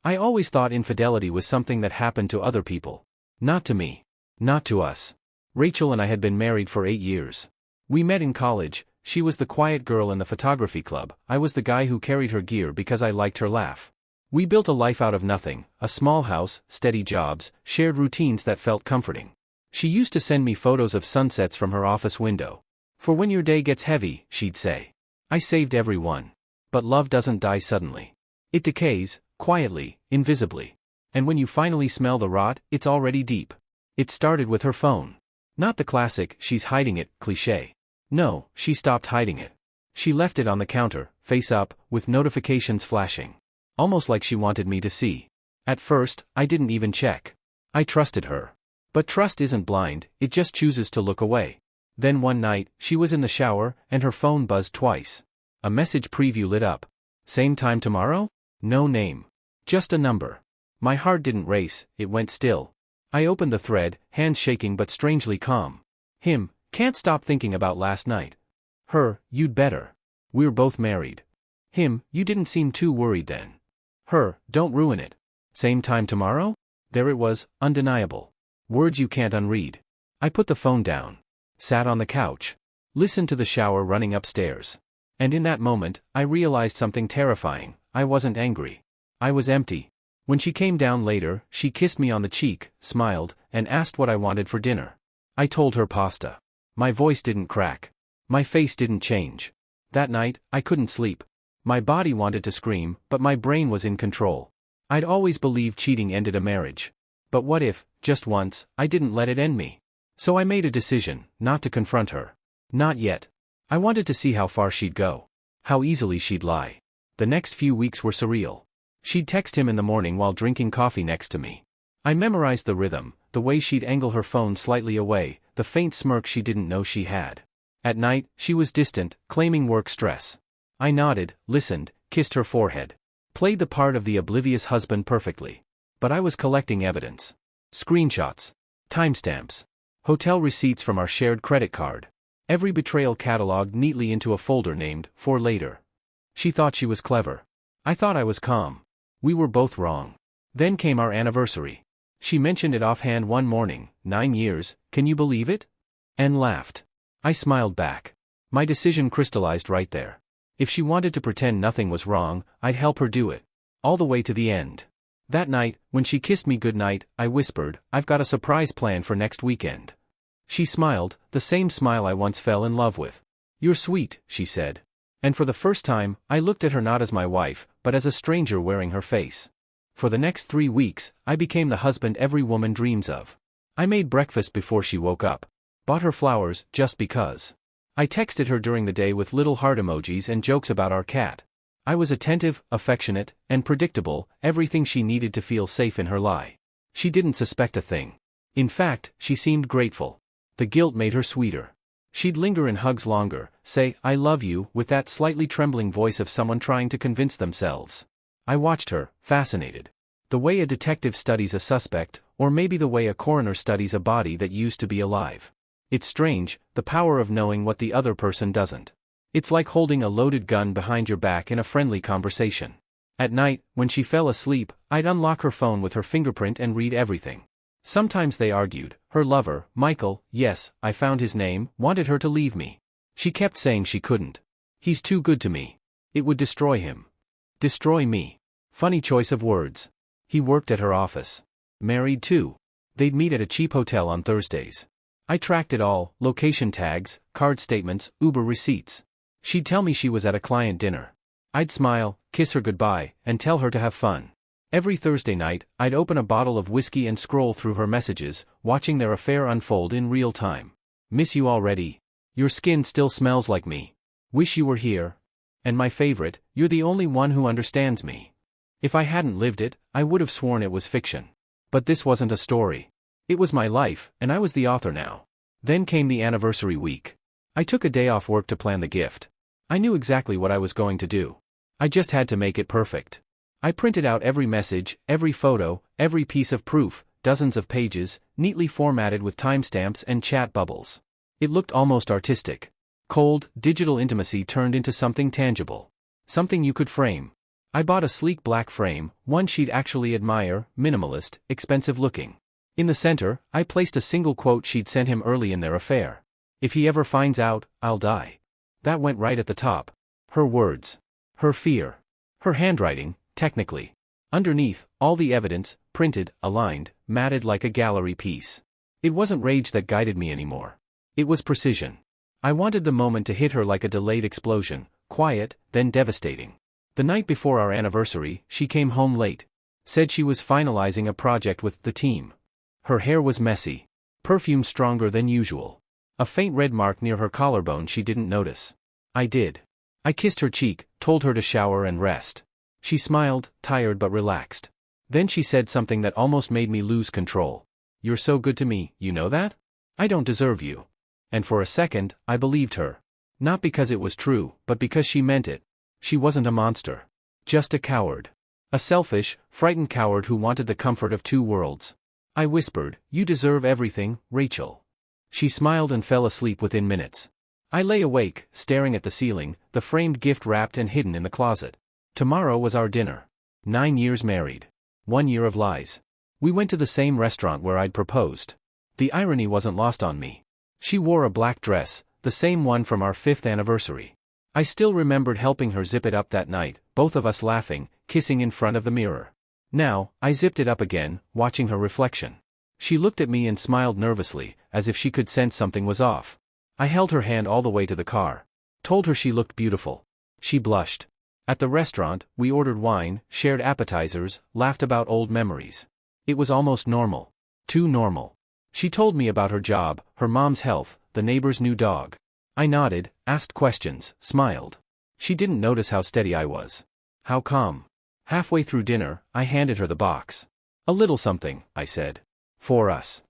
I always thought infidelity was something that happened to other people. Not to me. Not to us. Rachel and I had been married for 8 years. We met in college. She was the quiet girl in the photography club. I was the guy who carried her gear because I liked her laugh. We built a life out of nothing, a small house, steady jobs, shared routines that felt comforting. She used to send me photos of sunsets from her office window. For when your day gets heavy, she'd say. I saved every one. But love doesn't die suddenly. It decays, quietly, invisibly. And when you finally smell the rot, it's already deep. It started with her phone. Not the classic, she's hiding it, cliché. No, she stopped hiding it. She left it on the counter, face up, with notifications flashing. Almost like she wanted me to see. At first, I didn't even check. I trusted her. But trust isn't blind, it just chooses to look away. Then one night, she was in the shower, and her phone buzzed twice. A message preview lit up. Same time tomorrow? No name. Just a number. My heart didn't race, it went still. I opened the thread, hands shaking but strangely calm. Him, can't stop thinking about last night. Her, you'd better. We're both married. Him, you didn't seem too worried then. Her, don't ruin it. Same time tomorrow? There it was, undeniable. Words you can't unread. I put the phone down. Sat on the couch. Listened to the shower running upstairs. And in that moment, I realized something terrifying. I wasn't angry. I was empty. When she came down later, she kissed me on the cheek, smiled, and asked what I wanted for dinner. I told her pasta. My voice didn't crack. My face didn't change. That night, I couldn't sleep. My body wanted to scream, but my brain was in control. I'd always believed cheating ended a marriage. But what if, just once, I didn't let it end me? So I made a decision, not to confront her. Not yet. I wanted to see how far she'd go. How easily she'd lie. The next few weeks were surreal. She'd text him in the morning while drinking coffee next to me. I memorized the rhythm, the way she'd angle her phone slightly away, the faint smirk she didn't know she had. At night, she was distant, claiming work stress. I nodded, listened, kissed her forehead. Played the part of the oblivious husband perfectly. But I was collecting evidence. Screenshots. Timestamps. Hotel receipts from our shared credit card. Every betrayal cataloged neatly into a folder named, For Later. She thought she was clever. I thought I was calm. We were both wrong. Then came our anniversary. She mentioned it offhand one morning, 9 years, can you believe it? And laughed. I smiled back. My decision crystallized right there. If she wanted to pretend nothing was wrong, I'd help her do it. All the way to the end. That night, when she kissed me goodnight, I whispered, I've got a surprise plan for next weekend. She smiled, the same smile I once fell in love with. You're sweet, she said. And for the first time, I looked at her not as my wife, but as a stranger wearing her face. For the next 3 weeks, I became the husband every woman dreams of. I made breakfast before she woke up. Bought her flowers, just because. I texted her during the day with little heart emojis and jokes about our cat. I was attentive, affectionate, and predictable, everything she needed to feel safe in her lie. She didn't suspect a thing. In fact, she seemed grateful. The guilt made her sweeter. She'd linger in hugs longer, say, I love you, with that slightly trembling voice of someone trying to convince themselves. I watched her, fascinated. The way a detective studies a suspect, or maybe the way a coroner studies a body that used to be alive. It's strange, the power of knowing what the other person doesn't. It's like holding a loaded gun behind your back in a friendly conversation. At night, when she fell asleep, I'd unlock her phone with her fingerprint and read everything. Sometimes they argued. Her lover, Michael, yes, I found his name, wanted her to leave me. She kept saying she couldn't. He's too good to me. It would destroy him. Destroy me. Funny choice of words. He worked at her office. Married too. They'd meet at a cheap hotel on Thursdays. I tracked it all, location tags, card statements, Uber receipts. She'd tell me she was at a client dinner. I'd smile, kiss her goodbye, and tell her to have fun. Every Thursday night, I'd open a bottle of whiskey and scroll through her messages, watching their affair unfold in real time. Miss you already. Your skin still smells like me. Wish you were here. And my favorite, you're the only one who understands me. If I hadn't lived it, I would have sworn it was fiction. But this wasn't a story. It was my life, and I was the author now. Then came the anniversary week. I took a day off work to plan the gift. I knew exactly what I was going to do. I just had to make it perfect. I printed out every message, every photo, every piece of proof, dozens of pages, neatly formatted with timestamps and chat bubbles. It looked almost artistic. Cold, digital intimacy turned into something tangible. Something you could frame. I bought a sleek black frame, one she'd actually admire, minimalist, expensive looking. In the center, I placed a single quote she'd sent him early in their affair. "If he ever finds out, I'll die." That went right at the top. Her words. Her fear. Her handwriting, technically. Underneath, all the evidence, printed, aligned, matted like a gallery piece. It wasn't rage that guided me anymore. It was precision. I wanted the moment to hit her like a delayed explosion, quiet, then devastating. The night before our anniversary, she came home late. Said she was finalizing a project with the team. Her hair was messy. Perfume stronger than usual. A faint red mark near her collarbone she didn't notice. I did. I kissed her cheek, told her to shower and rest. She smiled, tired but relaxed. Then she said something that almost made me lose control. "You're so good to me, you know that? I don't deserve you." And for a second, I believed her. Not because it was true, but because she meant it. She wasn't a monster. Just a coward. A selfish, frightened coward who wanted the comfort of two worlds. I whispered, "You deserve everything, Rachel." She smiled and fell asleep within minutes. I lay awake, staring at the ceiling, the framed gift wrapped and hidden in the closet. Tomorrow was our dinner. 9 years married. 1 year of lies. We went to the same restaurant where I'd proposed. The irony wasn't lost on me. She wore a black dress, the same one from our 5th anniversary. I still remembered helping her zip it up that night, both of us laughing, kissing in front of the mirror. Now, I zipped it up again, watching her reflection. She looked at me and smiled nervously, as if she could sense something was off. I held her hand all the way to the car. Told her she looked beautiful. She blushed. At the restaurant, we ordered wine, shared appetizers, laughed about old memories. It was almost normal. Too normal. She told me about her job, her mom's health, the neighbor's new dog. I nodded, asked questions, smiled. She didn't notice how steady I was. How calm. Halfway through dinner, I handed her the box. "A little something," I said. "For us."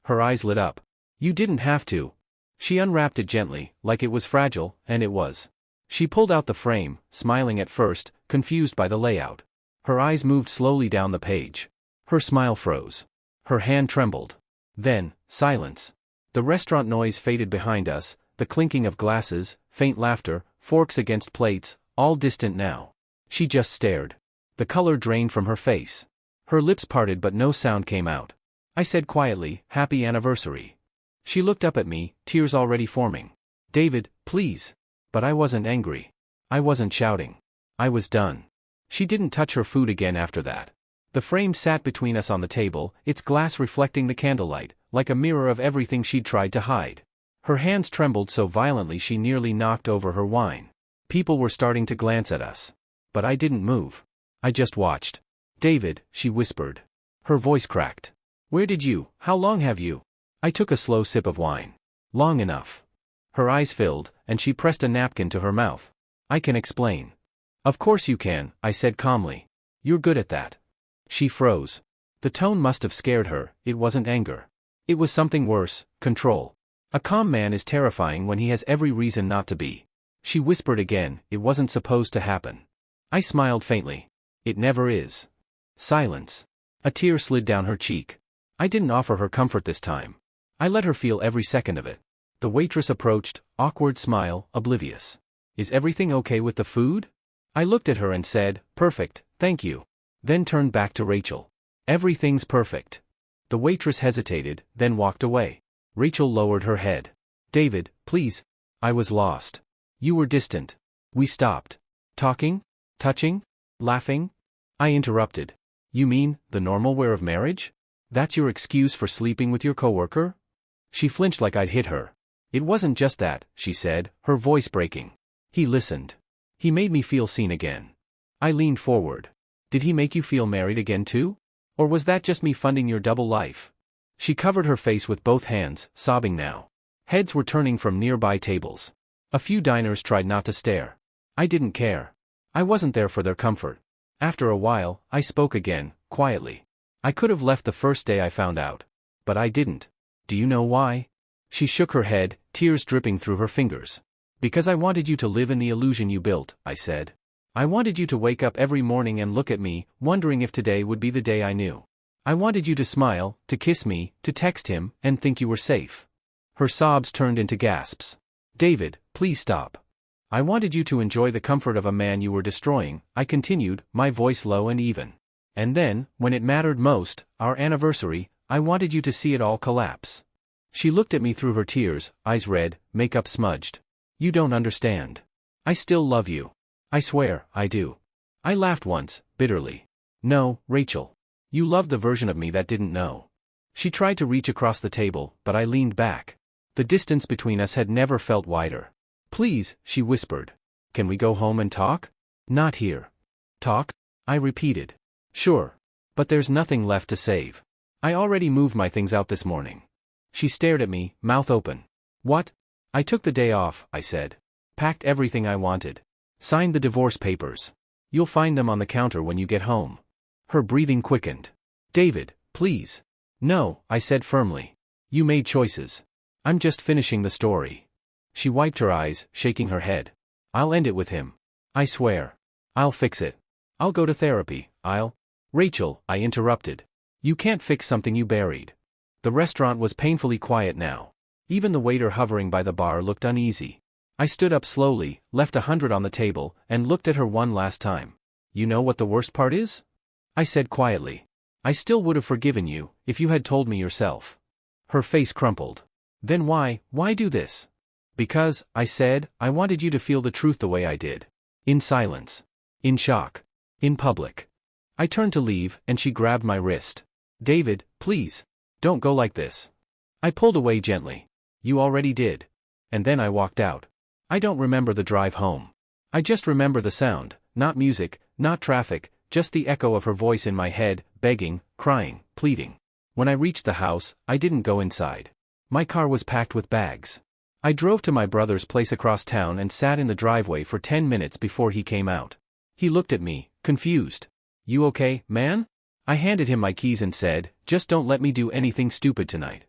Her eyes lit up. "You didn't have to." She unwrapped it gently, like it was fragile, and it was. She pulled out the frame, smiling at first, confused by the layout. Her eyes moved slowly down the page. Her smile froze. Her hand trembled. Then, silence. The restaurant noise faded behind us, the clinking of glasses, faint laughter, forks against plates, all distant now. She just stared. The color drained from her face. Her lips parted but no sound came out. I said quietly, "Happy anniversary." She looked up at me, tears already forming. "David, please." But I wasn't angry. I wasn't shouting. I was done. She didn't touch her food again after that. The frame sat between us on the table, its glass reflecting the candlelight, like a mirror of everything she'd tried to hide. Her hands trembled so violently she nearly knocked over her wine. People were starting to glance at us. But I didn't move. I just watched. "David," she whispered. Her voice cracked. How long have you?" I took a slow sip of wine. "Long enough." Her eyes filled, and she pressed a napkin to her mouth. "I can explain." "Of course you can," I said calmly. "You're good at that." She froze. The tone must have scared her. It wasn't anger. It was something worse, control. A calm man is terrifying when he has every reason not to be. She whispered again, "It wasn't supposed to happen." I smiled faintly. "It never is." Silence. A tear slid down her cheek. I didn't offer her comfort this time. I let her feel every second of it. The waitress approached, awkward smile, oblivious. "Is everything okay with the food?" I looked at her and said, "Perfect, thank you." Then turned back to Rachel. "Everything's perfect." The waitress hesitated, then walked away. Rachel lowered her head. "David, please." I was lost. "You were distant." We stopped. "Talking? Touching? Laughing?" I interrupted. "You mean, the normal wear of marriage? That's your excuse for sleeping with your coworker?" She flinched like I'd hit her. "It wasn't just that," she said, her voice breaking. "He listened. He made me feel seen again." I leaned forward. "Did he make you feel married again too? Or was that just me funding your double life?" She covered her face with both hands, sobbing now. Heads were turning from nearby tables. A few diners tried not to stare. I didn't care. I wasn't there for their comfort. After a while, I spoke again, quietly. I could have left the first day I found out. But I didn't. "Do you know why?" She shook her head, tears dripping through her fingers. "Because I wanted you to live in the illusion you built," I said. "I wanted you to wake up every morning and look at me, wondering if today would be the day I knew. I wanted you to smile, to kiss me, to text him, and think you were safe." Her sobs turned into gasps. "David, please stop." I wanted you to enjoy the comfort of a man you were destroying, I continued, my voice low and even. And then, when it mattered most, our anniversary, I wanted you to see it all collapse. She looked at me through her tears, eyes red, makeup smudged. You don't understand. I still love you. I swear, I do. I laughed once, bitterly. No, Rachel. You loved the version of me that didn't know. She tried to reach across the table, but I leaned back. The distance between us had never felt wider. Please, she whispered. Can we go home and talk? Not here. Talk? I repeated. Sure. But there's nothing left to save. I already moved my things out this morning. She stared at me, mouth open. What? I took the day off, I said. Packed everything I wanted. Signed the divorce papers. You'll find them on the counter when you get home. Her breathing quickened. David, please. No, I said firmly. You made choices. I'm just finishing the story. She wiped her eyes, shaking her head. I'll end it with him. I swear. I'll fix it. I'll go to therapy, Rachel, I interrupted. You can't fix something you buried. The restaurant was painfully quiet now. Even the waiter hovering by the bar looked uneasy. I stood up slowly, left 100 on the table, and looked at her one last time. You know what the worst part is? I said quietly. I still would have forgiven you, if you had told me yourself. Her face crumpled. Then why do this? Because, I said, I wanted you to feel the truth the way I did. In silence. In shock. In public. I turned to leave, and she grabbed my wrist. David, please. Don't go like this. I pulled away gently. You already did. And then I walked out. I don't remember the drive home. I just remember the sound, not music, not traffic, just the echo of her voice in my head, begging, crying, pleading. When I reached the house, I didn't go inside. My car was packed with bags. I drove to my brother's place across town and sat in the driveway for 10 minutes before he came out. He looked at me, confused. You okay, man? I handed him my keys and said, just don't let me do anything stupid tonight.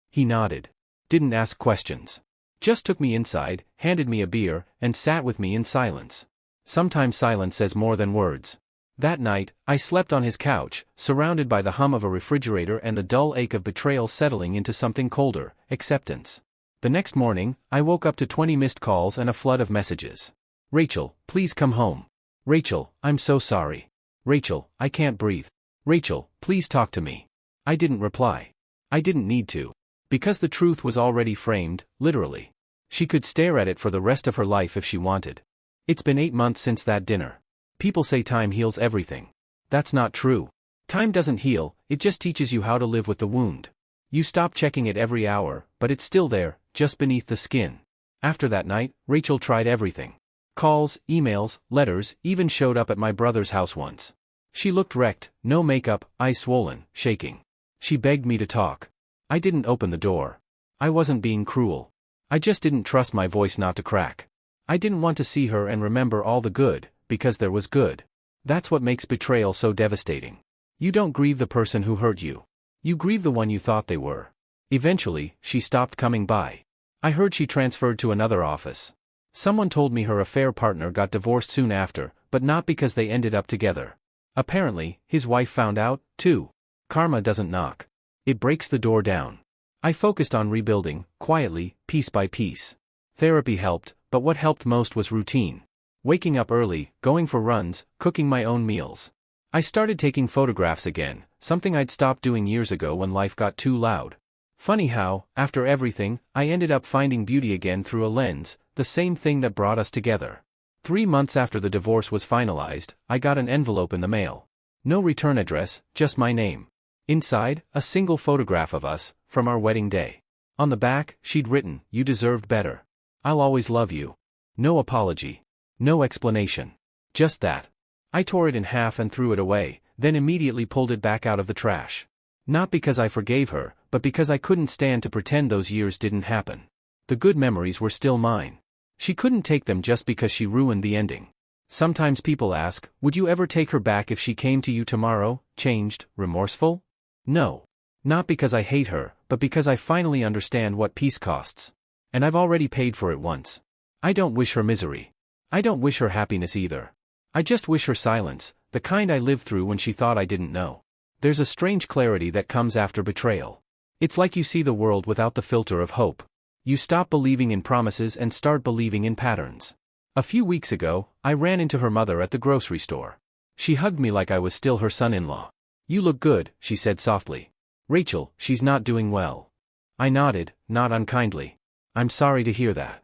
He nodded. Didn't ask questions. Just took me inside, handed me a beer, and sat with me in silence. Sometimes silence says more than words. That night, I slept on his couch, surrounded by the hum of a refrigerator and the dull ache of betrayal settling into something colder, acceptance. The next morning, I woke up to 20 missed calls and a flood of messages. Rachel, please come home. Rachel, I'm so sorry. Rachel, I can't breathe. Rachel, please talk to me. I didn't reply. I didn't need to. Because the truth was already framed, literally. She could stare at it for the rest of her life if she wanted. It's been 8 months since that dinner. People say time heals everything. That's not true. Time doesn't heal, it just teaches you how to live with the wound. You stop checking it every hour, but it's still there, just beneath the skin. After that night, Rachel tried everything. Calls, emails, letters, even showed up at my brother's house once. She looked wrecked, no makeup, eyes swollen, shaking. She begged me to talk. I didn't open the door. I wasn't being cruel. I just didn't trust my voice not to crack. I didn't want to see her and remember all the good, because there was good. That's what makes betrayal so devastating. You don't grieve the person who hurt you. You grieve the one you thought they were. Eventually, she stopped coming by. I heard she transferred to another office. Someone told me her affair partner got divorced soon after, but not because they ended up together. Apparently, his wife found out, too. Karma doesn't knock. It breaks the door down. I focused on rebuilding, quietly, piece by piece. Therapy helped, but what helped most was routine. Waking up early, going for runs, cooking my own meals. I started taking photographs again, something I'd stopped doing years ago when life got too loud. Funny how, after everything, I ended up finding beauty again through a lens, the same thing that brought us together. 3 months after the divorce was finalized, I got an envelope in the mail. No return address, just my name. Inside, a single photograph of us, from our wedding day. On the back, she'd written, "You deserved better. I'll always love you." No apology. No explanation. Just that. I tore it in half and threw it away, then immediately pulled it back out of the trash. Not because I forgave her, but because I couldn't stand to pretend those years didn't happen. The good memories were still mine. She couldn't take them just because she ruined the ending. Sometimes people ask, would you ever take her back if she came to you tomorrow, changed, remorseful? No. Not because I hate her, but because I finally understand what peace costs. And I've already paid for it once. I don't wish her misery. I don't wish her happiness either. I just wish her silence, the kind I lived through when she thought I didn't know. There's a strange clarity that comes after betrayal. It's like you see the world without the filter of hope. You stop believing in promises and start believing in patterns. A few weeks ago, I ran into her mother at the grocery store. She hugged me like I was still her son-in-law. "You look good," she said softly. "Rachel, she's not doing well." I nodded, not unkindly. "I'm sorry to hear that."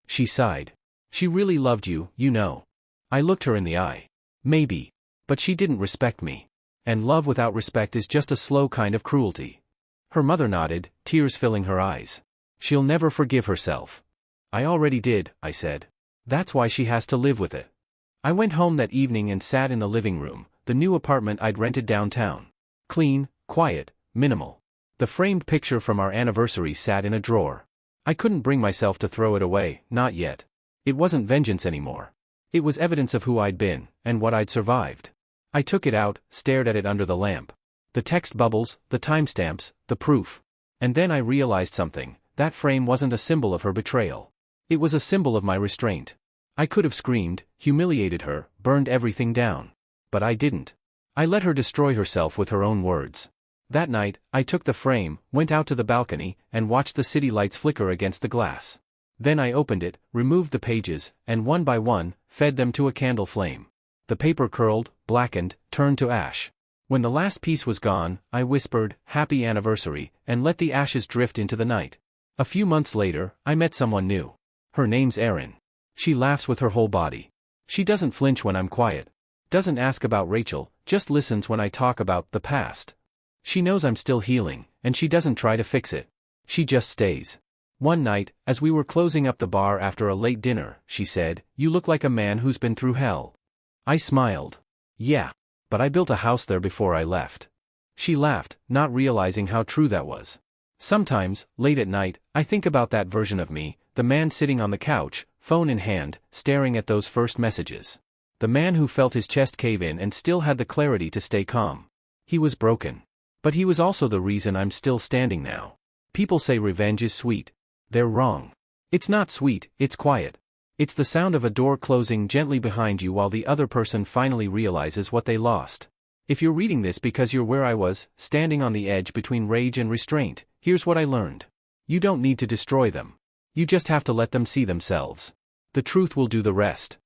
She sighed. "She really loved you, you know." I looked her in the eye. "Maybe. But she didn't respect me. And love without respect is just a slow kind of cruelty." Her mother nodded, tears filling her eyes. "She'll never forgive herself." "I already did," I said. "That's why she has to live with it." I went home that evening and sat in the living room, the new apartment I'd rented downtown. Clean, quiet, minimal. The framed picture from our anniversary sat in a drawer. I couldn't bring myself to throw it away, not yet. It wasn't vengeance anymore. It was evidence of who I'd been, and what I'd survived. I took it out, stared at it under the lamp. The text bubbles, the timestamps, the proof. And then I realized something. That frame wasn't a symbol of her betrayal. It was a symbol of my restraint. I could have screamed, humiliated her, burned everything down. But I didn't. I let her destroy herself with her own words. That night, I took the frame, went out to the balcony, and watched the city lights flicker against the glass. Then I opened it, removed the pages, and one by one, fed them to a candle flame. The paper curled, blackened, turned to ash. When the last piece was gone, I whispered, "Happy anniversary," and let the ashes drift into the night. A few months later, I met someone new. Her name's Erin. She laughs with her whole body. She doesn't flinch when I'm quiet. Doesn't ask about Rachel, just listens when I talk about the past. She knows I'm still healing, and she doesn't try to fix it. She just stays. One night, as we were closing up the bar after a late dinner, she said, "You look like a man who's been through hell." I smiled. "Yeah. But I built a house there before I left." She laughed, not realizing how true that was. Sometimes, late at night, I think about that version of me, the man sitting on the couch, phone in hand, staring at those first messages. The man who felt his chest cave in and still had the clarity to stay calm. He was broken. But he was also the reason I'm still standing now. People say revenge is sweet. They're wrong. It's not sweet, it's quiet. It's the sound of a door closing gently behind you while the other person finally realizes what they lost. If you're reading this because you're where I was, standing on the edge between rage and restraint, here's what I learned. You don't need to destroy them. You just have to let them see themselves. The truth will do the rest.